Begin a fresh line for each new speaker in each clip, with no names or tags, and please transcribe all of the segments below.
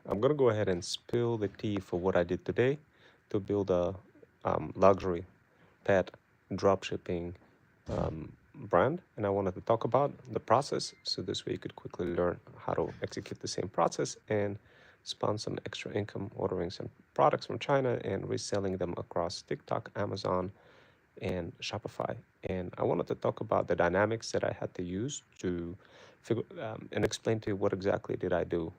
I'm gonna go ahead and spill the tea for what I did today to build a luxury pet dropshipping brand, and I wanted to talk about the process so this way you could quickly learn how to execute the same process and spawn some extra income ordering some products from China and reselling them across TikTok, Amazon, and Shopify. And I wanted to talk about the dynamics that I had to use to figure and explain to you what exactly did I do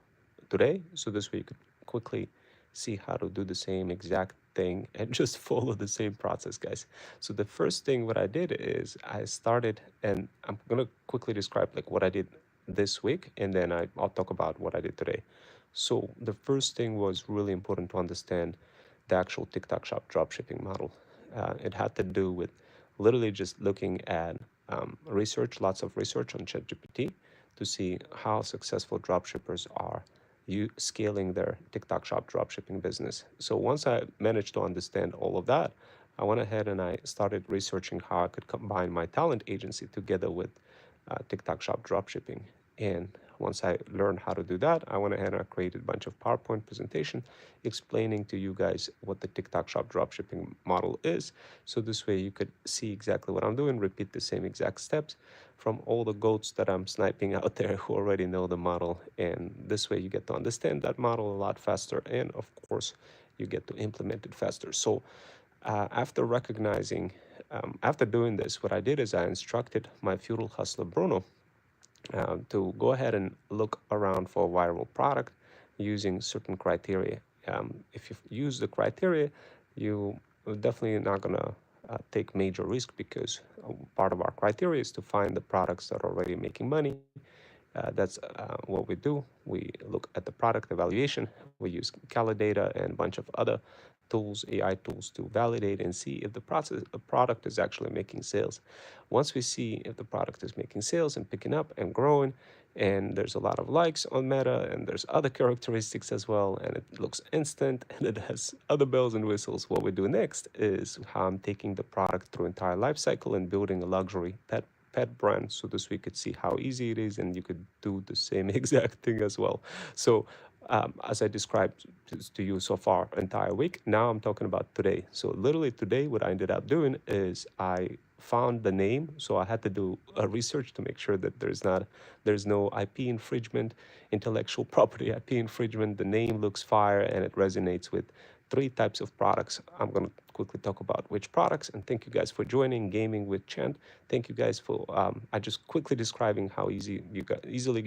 today. So this way you could quickly see how to do the same exact thing and just follow the same process, guys. So the first thing what I did is I started, and I'm gonna quickly describe like what I did this week, and then I'll talk about what I did today. So the first thing was really important to understand the actual TikTok shop dropshipping model. It had to do with literally just looking at research, lots of research on ChatGPT to see how successful dropshippers are you scaling their TikTok shop dropshipping business. So once I managed to understand all of that, I went ahead and I started researching how I could combine my talent agency together with TikTok shop dropshipping. And once I learned how to do that, I went ahead and I created a bunch of PowerPoint presentation explaining to you guys what the TikTok shop dropshipping model is. So this way you could see exactly what I'm doing, repeat the same exact steps from all the goats that I'm sniping out there who already know the model. And this way you get to understand that model a lot faster. And of course, you get to implement it faster. So after recognizing, after doing this, what I did is I instructed my feudal hustler Bruno to go ahead and look around for a viral product using certain criteria. If you use the criteria, you are definitely not gonna take major risk because part of our criteria is to find the products that are already making money. That's what we do. We look at the product evaluation. We use Calidata and a bunch of other tools, AI tools, to validate and see if a product is actually making sales. Once we see if the product is making sales and picking up and growing, and there's a lot of likes on Meta, and there's other characteristics as well, and it looks instant, and it has other bells and whistles. What we do next is how I'm taking the product through entire life cycle and building a luxury pet brand so this we could see how easy it is and you could do the same exact thing as well. So as I described to you so far entire week, now I'm talking about today. So literally today what I ended up doing is I found the name, so I had to do a research to make sure that there's no IP infringement, intellectual property IP infringement. The name looks fire and it resonates with three types of products. I'm going to quickly talk about which products, and thank you guys for joining Gaming with Chant. Thank you guys for I just quickly describing how easily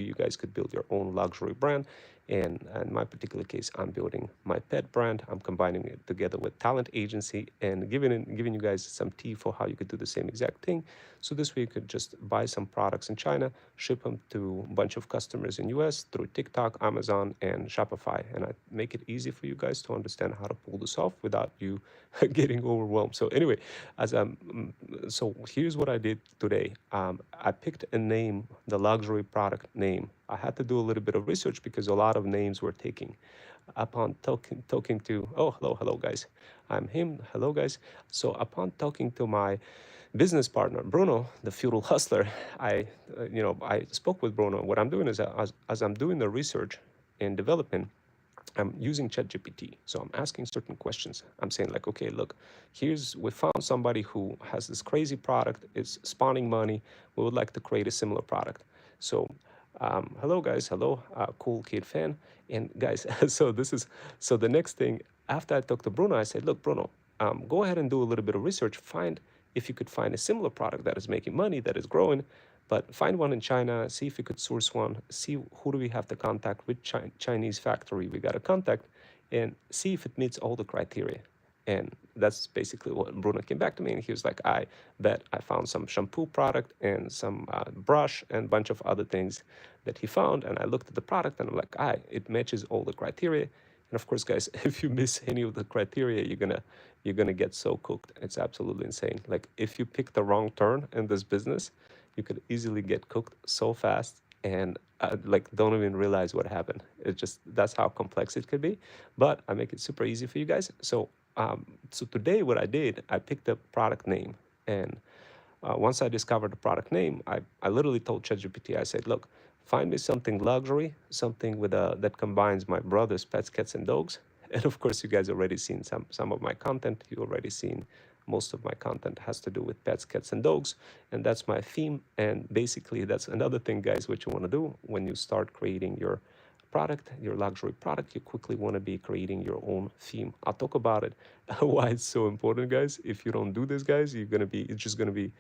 you guys could build your own luxury brand. And in my particular case, I'm building my pet brand. I'm combining it together with talent agency and giving you guys some tea for how you could do the same exact thing. So this way you could just buy some products in China, ship them to a bunch of customers in US through TikTok, Amazon, and Shopify. And I make it easy for you guys to understand how to pull this off without you getting overwhelmed. So anyway, as so here's what I did today. I picked a name, the luxury product name. I had to do a little bit of research because a lot of names were taking. Upon talking to, oh, hello guys, I'm him. Hello guys. So upon talking to my business partner Bruno, the feudal hustler, I spoke with Bruno. What I'm doing is as I'm doing the research and development, I'm using ChatGPT. So I'm asking certain questions. I'm saying like, okay, look, we found somebody who has this crazy product, it's spawning money. We would like to create a similar product. So hello guys, hello, cool kid fan. And guys, so the next thing, after I talked to Bruno, I said, look, Bruno, go ahead and do a little bit of research. Find if you could find a similar product that is making money, that is growing, but find one in China, see if you could source one, see who do we have to contact, which Chinese factory we got to contact, and see if it meets all the criteria. And that's basically what Bruno came back to me, and he was like, I bet I found some shampoo product and some brush and a bunch of other things that he found. And I looked at the product and I'm like, it matches all the criteria. And of course, guys, if you miss any of the criteria, you're gonna get so cooked. It's absolutely insane. Like if you pick the wrong turn in this business, you could easily get cooked so fast and like don't even realize what happened. It just that's how complex it could be. But I make it super easy for you guys. So today what I did, I picked a product name, and once I discovered the product name, I literally told ChatGPT, I said, look, find me something luxury, something with that combines my brother's pets, cats, and dogs. And of course, you guys already seen some of my content. You already seen most of my content has to do with pets, cats, and dogs, and that's my theme. And basically, that's another thing, guys, what you want to do when you start creating your product, your luxury product, you quickly want to be creating your own theme. I'll talk about it, why it's so important, guys. If you don't do this, guys, it's just gonna be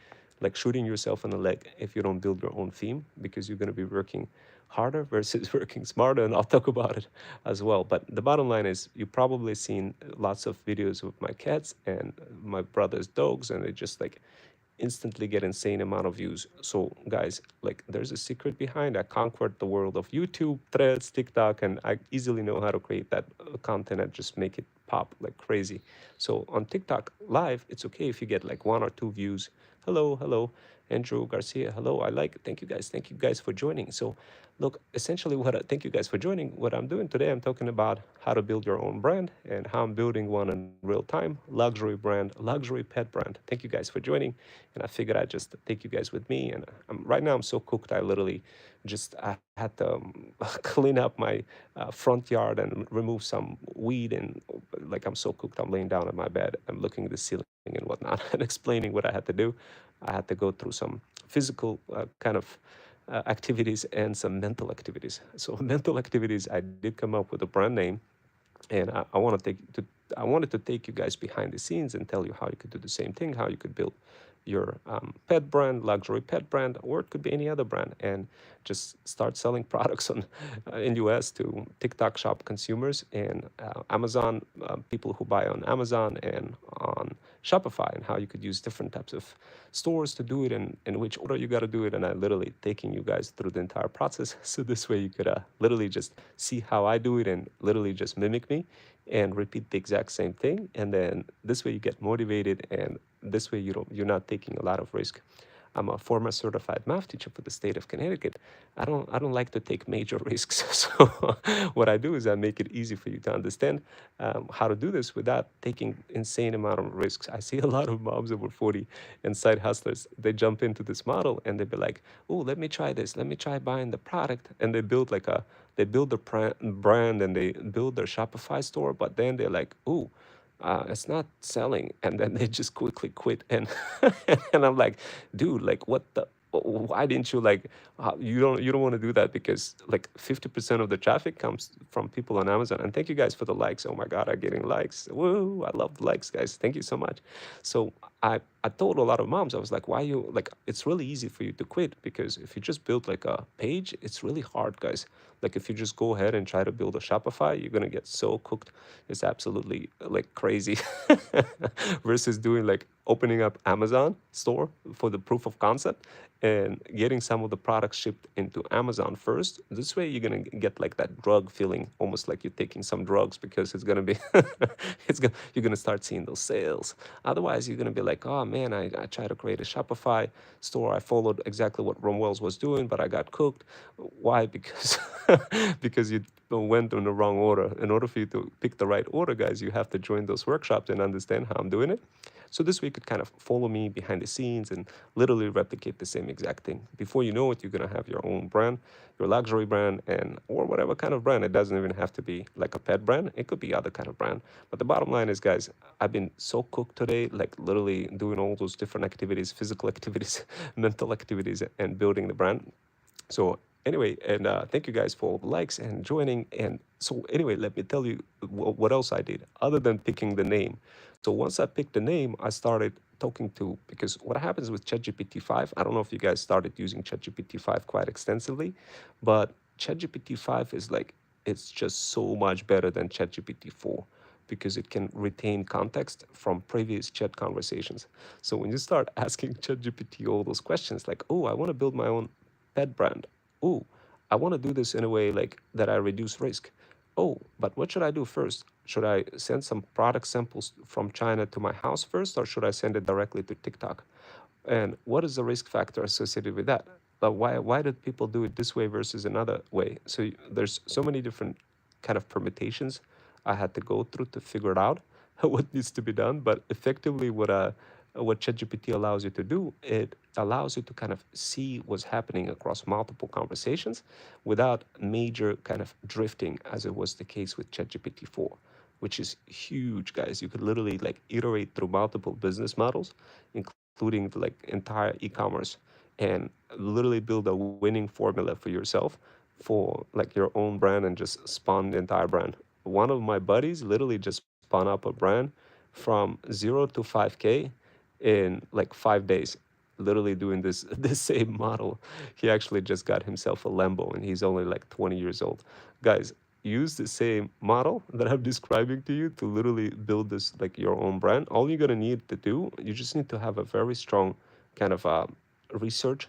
like shooting yourself in the leg if you don't build your own theme, because you're gonna be working harder versus working smarter, and I'll talk about it as well. But the bottom line is, you probably seen lots of videos with my cats and my brother's dogs, and they just like instantly get insane amount of views. So guys, like there's a secret behind. I conquered the world of YouTube, Threads, TikTok, and I easily know how to create that content and just make it pop like crazy. So on TikTok live, it's okay if you get like 1 or 2 views. Hello, hello, Andrew Garcia. Hello, I like it. Thank you guys for joining. So look, essentially thank you guys for joining. What I'm doing today, I'm talking about how to build your own brand and how I'm building one in real time. Luxury brand, luxury pet brand. Thank you guys for joining. And I figured I'd just take you guys with me. And right now I'm so cooked. I literally I had to clean up my front yard and remove some weed. And like, I'm so cooked. I'm laying down in my bed. I'm looking at the ceiling and whatnot and explaining what I had to do. I had to go through some physical kind of activities and some mental activities. So mental activities, I did come up with a brand name, and I wanted to take you guys behind the scenes and tell you how you could do the same thing, how you could build your pet brand, luxury pet brand, or it could be any other brand, and just start selling products on in US to TikTok shop consumers and Amazon people who buy on Amazon and on Shopify, and how you could use different types of stores to do it and in which order you got to do it. And I literally taking you guys through the entire process, so this way you could literally just see how I do it and literally just mimic me and repeat the exact same thing. And then this way you get motivated, and this way you're not taking a lot of risk. I'm a former certified math teacher for the state of Connecticut. I don't like to take major risks. So what I do is I make it easy for you to understand how to do this without taking insane amount of risks. I see a lot of moms over 40 and side hustlers. They jump into this model and they be like, "Oh, let me try this. Let me try buying the product," and they build their brand and they build their Shopify store, but then they're like, "Oh, it's not selling," and then they just quickly quit. And and I'm like, dude, like what the, why didn't you like, you don't want to do that, because like 50% of the traffic comes from people on Amazon. And thank you guys for the likes. Oh my god, I'm getting likes. Woo, I love the likes, guys. Thank you so much. So I told a lot of moms, I was like, why you like, it's really easy for you to quit, because if you just build like a page, it's really hard, guys. Like if you just go ahead and try to build a Shopify, you're gonna get so cooked. It's absolutely like crazy. Versus doing like opening up Amazon store for the proof of concept and getting some of the products shipped into Amazon first. This way you're gonna get like that drug feeling, almost like you're taking some drugs, because it's gonna be you're gonna start seeing those sales. Otherwise you're gonna be like, oh man, I tried to create a Shopify store. I followed exactly what Ron Wells was doing, but I got cooked. Why? Because because you went in the wrong order. In order for you to pick the right order, guys, you have to join those workshops and understand how I'm doing it. So this way you could kind of follow me behind the scenes and literally replicate the same exact thing. Before you know it, you're gonna have your own brand, your luxury brand, and or whatever kind of brand. It doesn't even have to be like a pet brand. It could be other kind of brand. But the bottom line is, guys, I've been so cooked today, like literally doing all those different activities, physical activities, mental activities, and building the brand. So anyway, and thank you guys for all the likes and joining. And so anyway, let me tell you what else I did other than picking the name. So once I picked the name, I started talking to, because what happens with ChatGPT 5, I don't know if you guys started using ChatGPT 5 quite extensively, but ChatGPT 5 is like, it's just so much better than ChatGPT 4, because it can retain context from previous chat conversations. So when you start asking ChatGPT all those questions like, oh, I want to build my own pet brand. Oh, I want to do this in a way like that I reduce risk. Oh, but what should I do first? Should I send some product samples from China to my house first, or should I send it directly to TikTok? And what is the risk factor associated with that? But why did people do it this way versus another way? So there's so many different kind of permutations I had to go through to figure it out what needs to be done. But effectively, what ChatGPT allows you to do, it allows you to kind of see what's happening across multiple conversations without major kind of drifting, as it was the case with ChatGPT 4, which is huge, guys. You could literally like iterate through multiple business models, including like entire e-commerce, and literally build a winning formula for yourself for like your own brand and just spawn the entire brand. One of my buddies literally just spun up a brand from 0 to 5K in like 5 days, literally doing this the same model. He actually just got himself a Lambo and he's only like 20 years old. Guys, use the same model that I'm describing to you to literally build this like your own brand. All you're gonna need to do, you just need to have a very strong kind of research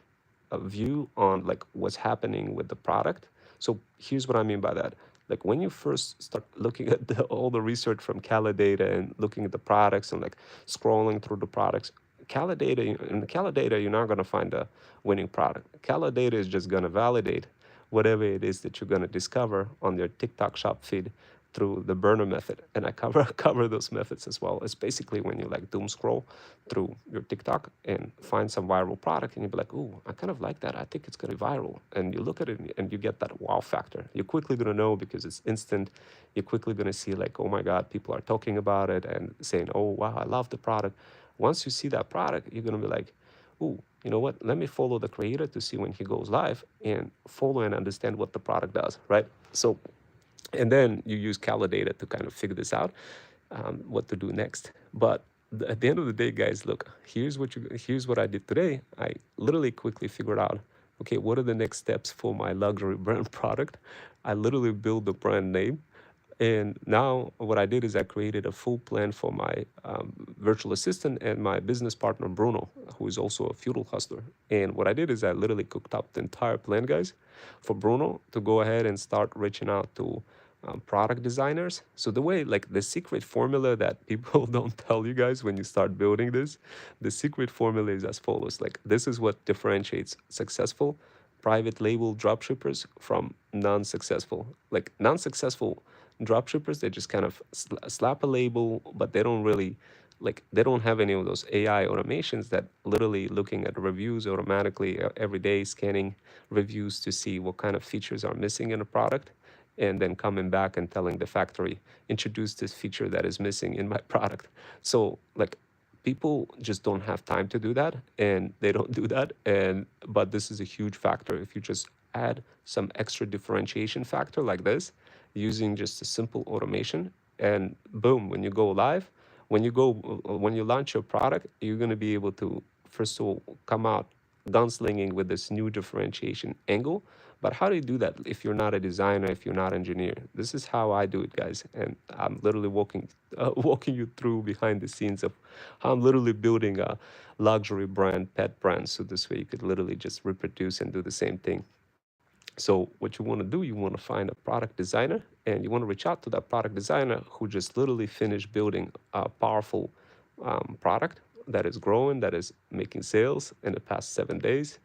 view on like what's happening with the product. So here's what I mean by that. Like when you first start looking at all the research from Calidata and looking at the products and like scrolling through the products, in Calidata, you're not going to find a winning product. Calidata is just going to validate whatever it is that you're going to discover on your TikTok shop feed through the burner method. And I cover cover those methods as well. It's basically when you like doom scroll through your TikTok and find some viral product and you'll be like, ooh, I kind of like that. I think it's gonna be viral. And you look at it and you get that wow factor. You're quickly gonna know because it's instant. You're quickly gonna see like, oh my God, people are talking about it and saying, oh wow, I love the product. Once you see that product, you're gonna be like, ooh, you know what? Let me follow the creator to see when he goes live and follow and understand what the product does, right? So and then you use Calidata to kind of figure this out, what to do next. But at the end of the day, guys, look, here's what I did today. I literally quickly figured out, okay, what are the next steps for my luxury brand product? I literally built the brand name. And now what I did is I created a full plan for my virtual assistant and my business partner, Bruno, who is also a feudal hustler. And what I did is I literally cooked up the entire plan, guys, for Bruno to go ahead and start reaching out to product designers. So the way, like the secret formula that people don't tell you guys when you start building this, the secret formula is as follows. Like this is what differentiates successful private label dropshippers from non-successful. Like non-successful dropshippers, they just kind of slap a label, but they don't really like they don't have any of those AI automations that literally looking at reviews automatically every day, scanning reviews to see what kind of features are missing in a product, and then coming back and telling the factory, introduce this feature that is missing in my product. So like people just don't have time to do that and they don't do that. And but this is a huge factor. If you just add some extra differentiation factor like this using just a simple automation, and boom, when you go live, when you launch your product, you're going to be able to first of all come out gunslinging with this new differentiation angle. But how do you do that if you're not a designer, if you're not an engineer? This is how I do it, guys. And I'm literally walking you through behind the scenes of how I'm literally building a luxury brand, pet brand. So this way you could literally just reproduce and do the same thing. So what you want to do, you want to find a product designer and you want to reach out to that product designer who just literally finished building a powerful product that is growing, that is making sales in the past 7 days.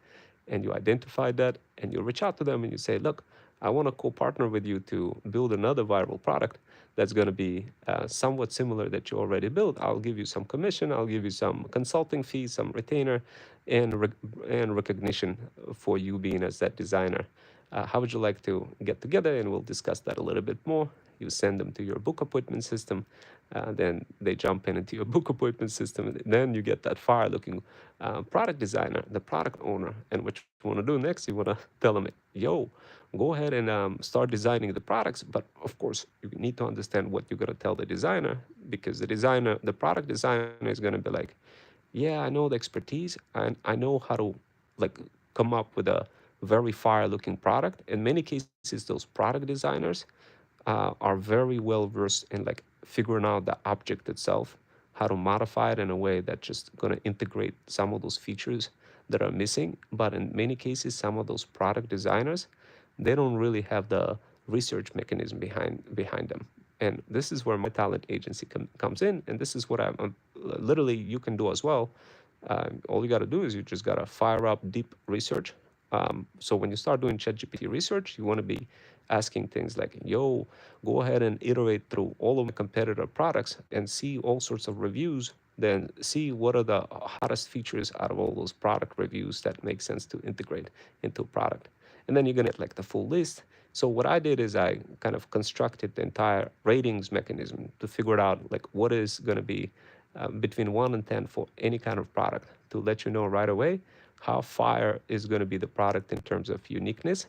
And you identify that and you reach out to them and you say, look, I want to co-partner with you to build another viral product that's going to be somewhat similar that you already built. I'll give you some commission, I'll give you some consulting fees, some retainer, and recognition for you being as that designer. How would you like to get together? And we'll discuss that a little bit more. You send them to your book appointment system. Then they jump into your book appointment system. And then you get that fire looking product designer, the product owner. And what you want to do next, you want to tell them, yo, go ahead and start designing the products. But of course, you need to understand what you're going to tell the designer, because the product designer is going to be like, yeah, I know the expertise and I know how to like come up with a very fire looking product. In many cases, those product designers are very well versed in like figuring out the object itself, how to modify it in a way that's just going to integrate some of those features that are missing. But in many cases, some of those product designers, they don't really have the research mechanism behind them. And this is where my talent agency comes in, and this is what I'm literally you can do as well. All you got to do is you just got to fire up deep research. So when you start doing ChatGPT research, you want to be asking things like, yo, go ahead and iterate through all of the competitor products and see all sorts of reviews then see what are the hottest features out of all those product reviews that make sense to integrate into a product. And then you're going to get like the full list. So what I did is I kind of constructed the entire ratings mechanism to figure out like what is going to be between 1 and 10 for any kind of product, to let you know right away how fire is going to be the product in terms of uniqueness.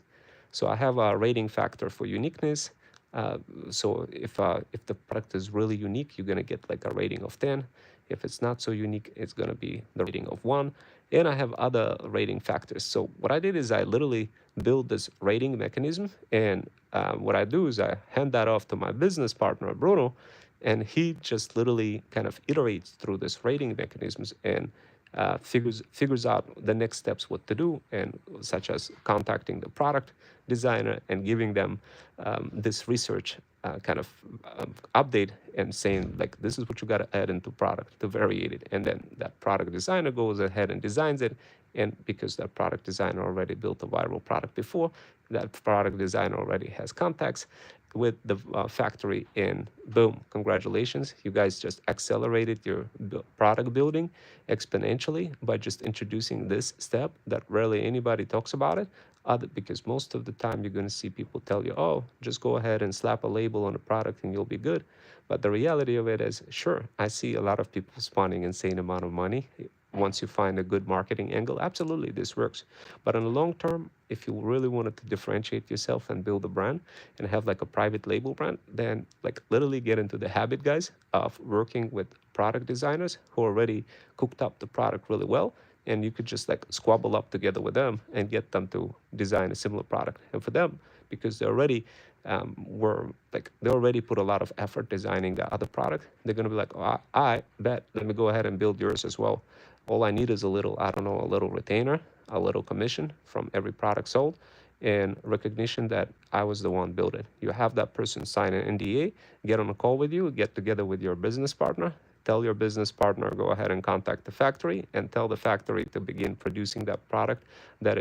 So I have a rating factor for uniqueness. Uh, so if the product is really unique, you're gonna get like a rating of 10. If it's not so unique, it's gonna be the rating of 1. And I have other rating factors. So what I did is I literally built this rating mechanism, and what I do is I hand that off to my business partner Bruno, and he just literally kind of iterates through this rating mechanisms and figures out the next steps what to do, and such as contacting the product designer and giving them this research kind of update and saying like this is what you got to add into product to variate it, and then that product designer goes ahead and designs it. And because that product designer already built a viral product before, that product designer already has contacts with the factory, and boom, congratulations, you guys just accelerated your product building exponentially by just introducing this step that rarely anybody talks about it. Because most of the time you're going to see people tell you, oh, just go ahead and slap a label on the product and you'll be good. But the reality of it is, sure, I see a lot of people spending insane amount of money. Once you find a good marketing angle, absolutely this works. But in the long term, if you really wanted to differentiate yourself and build a brand and have like a private label brand, then like literally get into the habit, guys, of working with product designers who already cooked up the product really well, and you could just like squabble up together with them and get them to design a similar product. And for them, because they already were like they already put a lot of effort designing the other product, they're gonna be like, oh, I bet, let me go ahead and build yours as well. All I need is a little, I don't know, a little retainer, a little commission from every product sold, and recognition that I was the one build it. You have that person sign an NDA, get on a call with you, get together with your business partner, tell your business partner, go ahead and contact the factory and tell the factory to begin producing that product that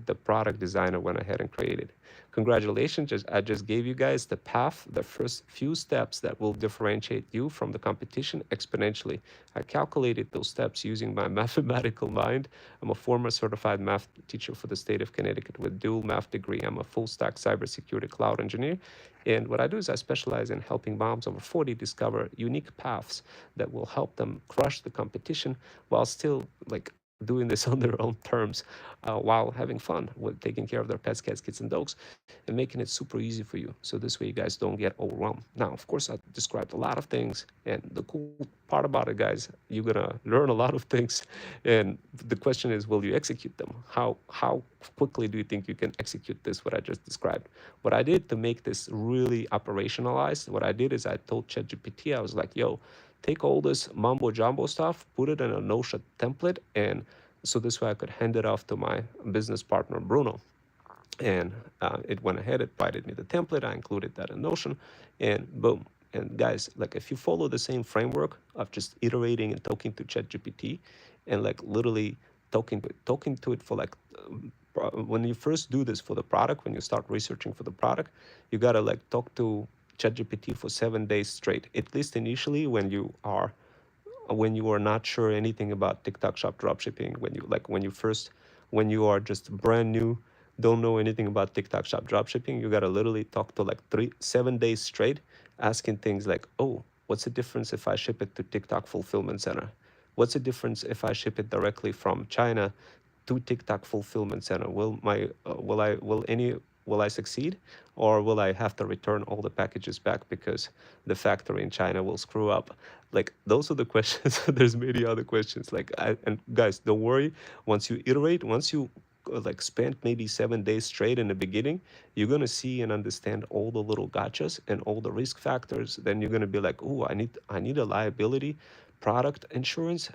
the product designer went ahead and created. Congratulations, I just gave you guys the path, the first few steps that will differentiate you from the competition exponentially. I calculated those steps using my mathematical mind. I'm a former certified math teacher for the state of Connecticut with dual math degree. I'm a full stack cybersecurity cloud engineer. And what I do is I specialize in helping moms over 40 discover unique paths that will help them crush the competition while still like doing this on their own terms, while having fun with taking care of their pets, cats, kids, and dogs, and making it super easy for you. So this way you guys don't get overwhelmed. Now, of course, I described a lot of things, and the cool part about it, guys, you're gonna learn a lot of things, and the question is, will you execute them? How quickly do you think you can execute this, what I just described? What I did to make this really operationalized, what I did is I told ChatGPT, I was like, yo, take all this mumbo jumbo stuff, put it in a Notion template, and so this way I could hand it off to my business partner Bruno. And it went ahead, it provided me the template, I included that in Notion, and boom. And guys, like if you follow the same framework of just iterating and talking to ChatGPT and like literally talking to it for like when you first do this for the product, when you start researching for the product, you gotta like talk to ChatGPT for 7 days straight, at least initially when you are not sure anything about TikTok shop dropshipping, when you are just brand new, don't know anything about TikTok shop dropshipping, you gotta literally talk to like 7 days straight, asking things like, oh, what's the difference if I ship it to TikTok fulfillment center? What's the difference if I ship it directly from China to TikTok fulfillment center? Will I succeed, or will I have to return all the packages back because the factory in China will screw up? Like those are the questions. There's many other questions. And guys, don't worry. Once you iterate, once you like spend maybe 7 days straight in the beginning, you're gonna see and understand all the little gotchas and all the risk factors. Then you're gonna be like, oh, I need a liability product insurance.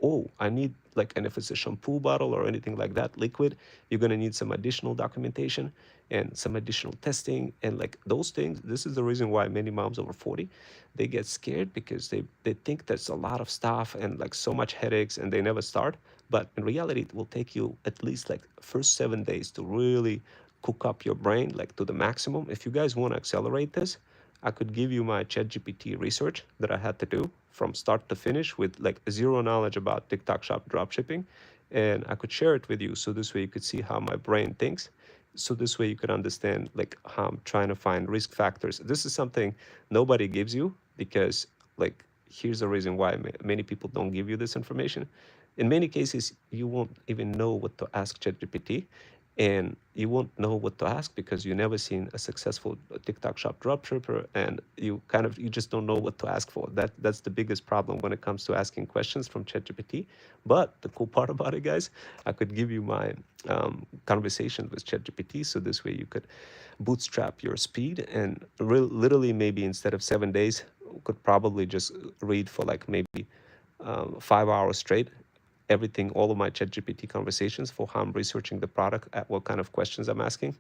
Oh, I need like, and if it's a shampoo bottle or anything like that, liquid, you're gonna need some additional documentation and some additional testing and like those things. This is the reason why many moms over 40, they get scared because they think there's a lot of stuff and like so much headaches and they never start. But in reality, it will take you at least like first 7 days to really cook up your brain like to the maximum. If you guys want to accelerate this, I could give you my ChatGPT research that I had to do from start to finish with like zero knowledge about TikTok shop dropshipping. And I could share it with you. So this way you could see how my brain thinks. So this way you could understand like how I'm trying to find risk factors. This is something nobody gives you because like here's the reason why many people don't give you this information. In many cases, you won't even know what to ask ChatGPT, and you won't know what to ask because you never seen a successful TikTok shop dropshipper, and you just don't know what to ask for. That's the biggest problem when it comes to asking questions from ChatGPT. But the cool part about it, guys, I could give you my conversation with ChatGPT, so this way you could bootstrap your speed and literally maybe instead of 7 days, could probably just read for like maybe 5 hours straight everything, all of my ChatGPT conversations for how I'm researching the product, at what kind of questions I'm asking.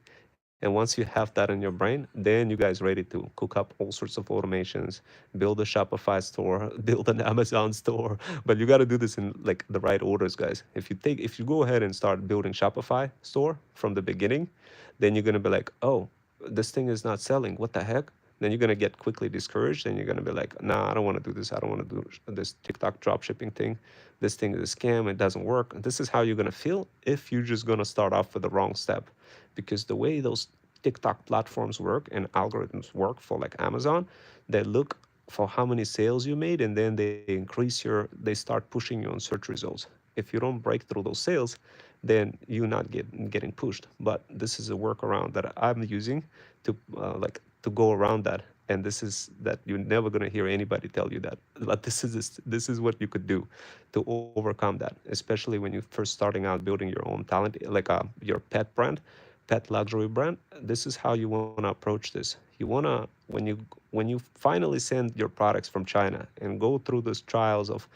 And once you have that in your brain, then you guys ready to cook up all sorts of automations, build a Shopify store, build an Amazon store. But you got to do this in like the right orders, guys. If you go ahead and start building Shopify store from the beginning, then you're gonna be like, oh, this thing is not selling. What the heck? Then you're gonna get quickly discouraged, and you're gonna be like, nah, I don't want to do this. I don't want to do this TikTok drop shipping thing. This thing is a scam. It doesn't work. This is how you're gonna feel if you're just gonna start off with the wrong step, because the way those TikTok platforms work and algorithms work for like Amazon, they look for how many sales you made, and then they start pushing you on search results. If you don't break through those sales, then you're not getting pushed. But this is a workaround that I'm using to to go around that. And this is that you're never going to hear anybody tell you that. But this is what you could do to overcome that, especially when you're first starting out building your own talent, like your pet brand, pet luxury brand. This is how you want to approach this. You want to, when you finally send your products from China and go through those trials of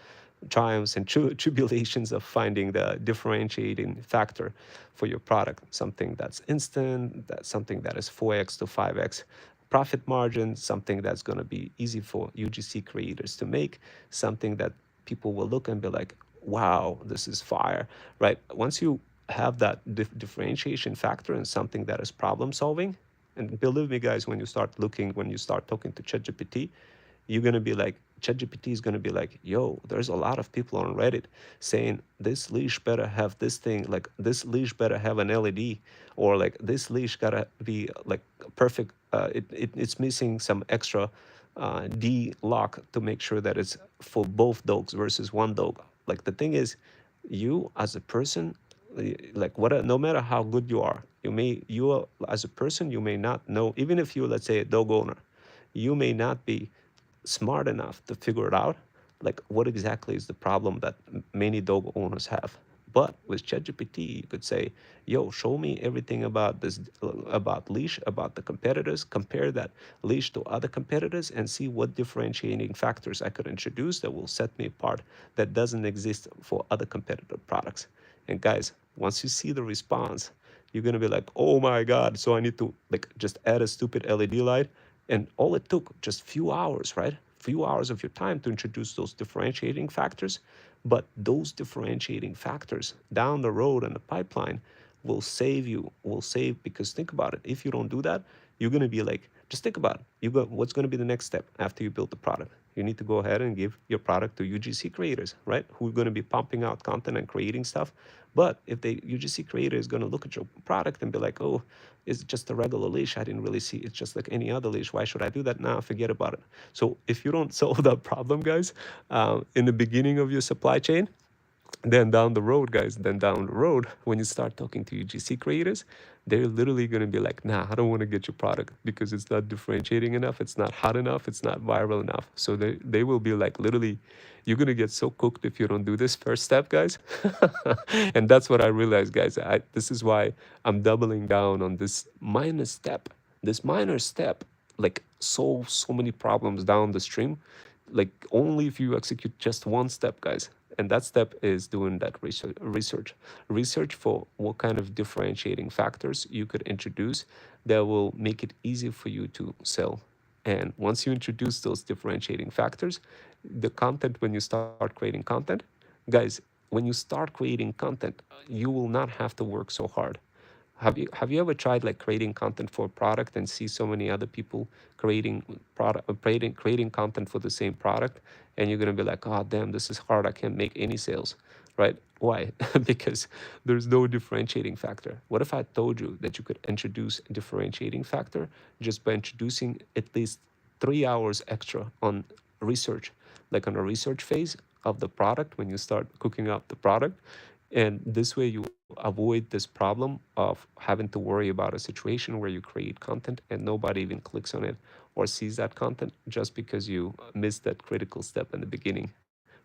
triumphs and tribulations of finding the differentiating factor for your product, something that's instant, that's something that is 4x to 5x profit margin, something that's going to be easy for UGC creators to make, something that people will look and be like, wow, this is fire, right? Once you have that differentiation factor and something that is problem solving, and believe me, guys, when you start talking to ChatGPT, you're going to be like, ChatGPT is going to be like, yo, there's a lot of people on Reddit saying this leash better have this thing, like this leash better have an LED, or like this leash gotta be like perfect. It's missing some extra D lock to make sure that it's for both dogs versus one dog. Like the thing is, you as a person, like what, no matter how good you are, as a person, you may not know, even if you, let's say, a dog owner, you may not be smart enough to figure it out, like what exactly is the problem that many dog owners have. But with ChatGPT, you could say, yo, show me everything about this, about leash, about the competitors, compare that leash to other competitors and see what differentiating factors I could introduce that will set me apart that doesn't exist for other competitor products. And guys, once you see the response, you're gonna be like, oh my God, so I need to like just add a stupid LED light. And all it took just few hours, right? Few hours of your time to introduce those differentiating factors. But those differentiating factors down the road in the pipeline will save, because think about it. If you don't do that, you're going to be like, just think about it. What's going to be the next step after you build the product? You need to go ahead and give your product to UGC creators, right? Who are going to be pumping out content and creating stuff. But if the UGC creator is going to look at your product and be like, oh, it's just a regular leash. I didn't really see it's just like any other leash. Why should I do that? Nah, forget about it. So if you don't solve that problem, guys, in the beginning of your supply chain, then down the road, guys, then down the road, when you start talking to UGC creators, they're literally going to be like, nah, I don't want to get your product because it's not differentiating enough. It's not hot enough. It's not viral enough. So they will be like, literally, you're going to get so cooked if you don't do this first step, guys. And that's what I realized, guys. This is why I'm doubling down on this minor step, like solves so many problems down the stream, like only if you execute just one step, guys. And that step is doing that research for what kind of differentiating factors you could introduce that will make it easy for you to sell. And once you introduce those differentiating factors, the content, when you start creating content, guys, when you start creating content, you will not have to work so hard. Have you ever tried like creating content for a product and see so many other people creating content for the same product, and you're gonna be like, oh damn, this is hard. I can't make any sales, right? Why? Because there's no differentiating factor. What if I told you that you could introduce a differentiating factor just by introducing at least 3 hours extra on research, like on a research phase of the product when you start cooking up the product, and this way you avoid this problem of having to worry about a situation where you create content and nobody even clicks on it or sees that content just because you missed that critical step in the beginning.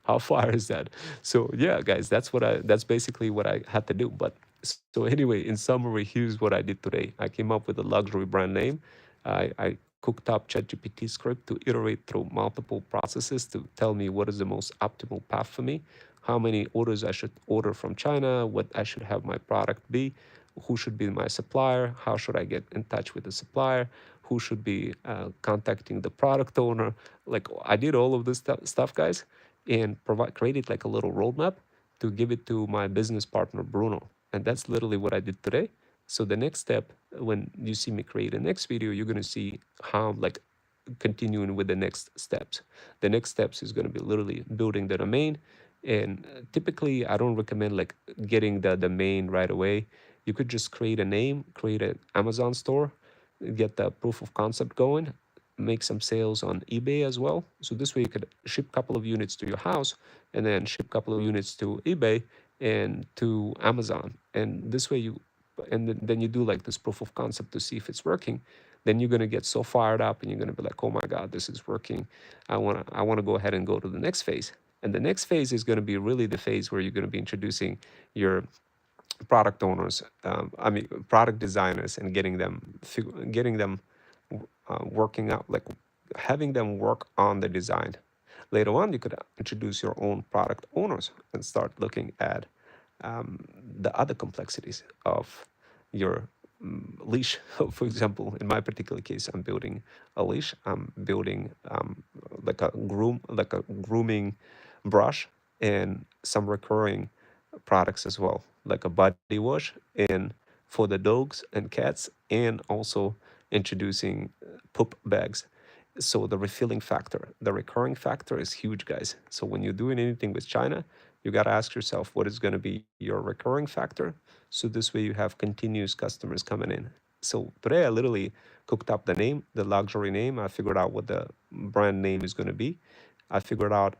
How far is that? So yeah, guys, that's basically what I had to do. But so anyway, in summary, here's what I did today. I came up with a luxury brand name. I cooked up ChatGPT script to iterate through multiple processes to tell me what is the most optimal path for me, how many orders I should order from China, what I should have my product be, who should be my supplier, how should I get in touch with the supplier, who should be contacting the product owner. Like I did all of this stuff, guys, and created like a little roadmap to give it to my business partner Bruno. And that's literally what I did today. So the next step, when you see me create a next video, you're gonna see how I'm like continuing with the next steps. The next steps is gonna be literally building the domain. And typically, I don't recommend like getting the domain right away. You could just create a name, create an Amazon store, get the proof of concept going, make some sales on eBay as well. So this way you could ship a couple of units to your house and then ship a couple of units to eBay and to Amazon. And this way then you do like this proof of concept to see if it's working. Then you're gonna get so fired up and you're gonna be like, oh my God, this is working. I wanna go ahead and go to the next phase. And the next phase is gonna be really the phase where you're gonna be introducing your product owners, product designers, and getting them working out, like having them work on the design. Later on, you could introduce your own product owners and start looking at the other complexities of your leash. For example, in my particular case, I'm building a leash. I'm building like a grooming brush and some recurring products as well, like a body wash and for the dogs and cats, and also introducing poop bags. So the refilling factor, the recurring factor is huge, guys. So when you're doing anything with China, you got to ask yourself what is going to be your recurring factor. So this way you have continuous customers coming in. So today I literally cooked up the name, the luxury name. I figured out what the brand name is going to be. I figured out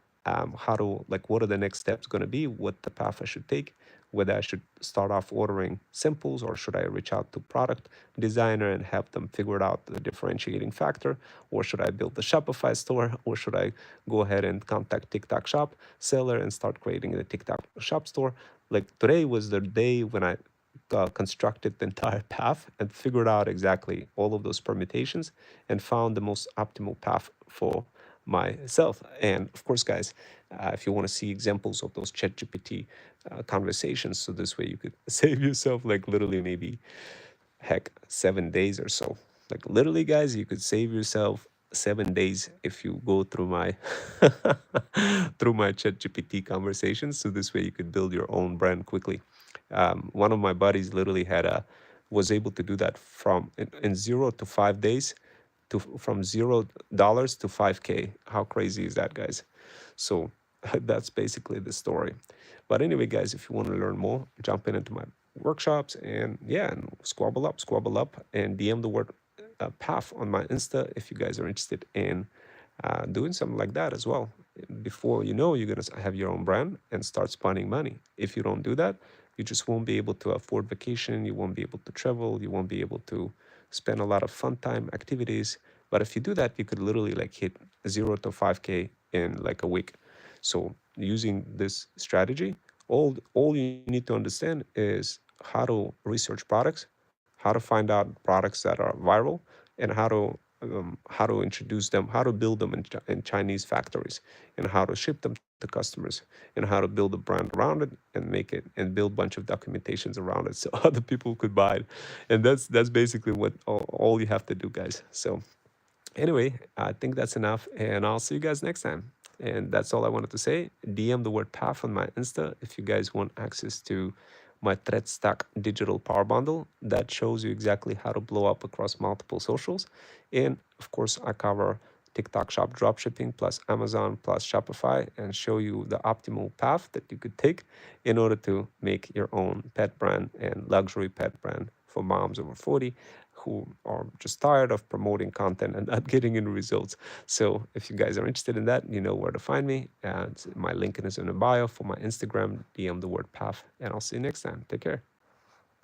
how to, like, what are the next steps going to be, what the path I should take, whether I should start off ordering simples or should I reach out to product designer and have them figure out the differentiating factor, or should I build the Shopify store, or should I go ahead and contact TikTok shop seller and start creating the TikTok shop store. Like today was the day when I constructed the entire path and figured out exactly all of those permutations and found the most optimal path for myself. And of course, guys, if you want to see examples of those ChatGPT conversations, so this way you could save yourself like literally maybe heck 7 days or so. Like literally, guys, you could save yourself 7 days if you go through my through my ChatGPT conversations. So this way you could build your own brand quickly. One of my buddies literally was able to do that in 0 to 5 days, from $0 to 5K. How crazy is that, guys? So that's basically the story. But anyway, guys, if you want to learn more, jump into my workshops and yeah, and squabble up, and DM the word path on my Insta if you guys are interested in doing something like that as well. Before you know, you're gonna have your own brand and start spending money. If you don't do that, you just won't be able to afford vacation. You won't be able to travel. You won't be able to spend a lot of fun time activities. But if you do that, you could literally like hit 0 to 5K in like a week. So using this strategy, all you need to understand is how to research products, how to find out products that are viral, and how to introduce them, how to build them in Chinese factories, and how to ship them to customers, and how to build a brand around it and make it and build a bunch of documentations around it so other people could buy it. And that's basically what all you have to do, guys. So anyway, I think that's enough, and I'll see you guys next time. And that's all I wanted to say. DM the word path on my Insta if you guys want access to my Thread Stack digital power bundle that shows you exactly how to blow up across multiple socials. And of course, I cover TikTok shop dropshipping plus Amazon plus Shopify and show you the optimal path that you could take in order to make your own pet brand and luxury pet brand for moms over 40 who are just tired of promoting content and not getting any results. So if you guys are interested in that, you know where to find me. And my link is in the bio for my Instagram. DM the word path, and I'll see you next time. Take care.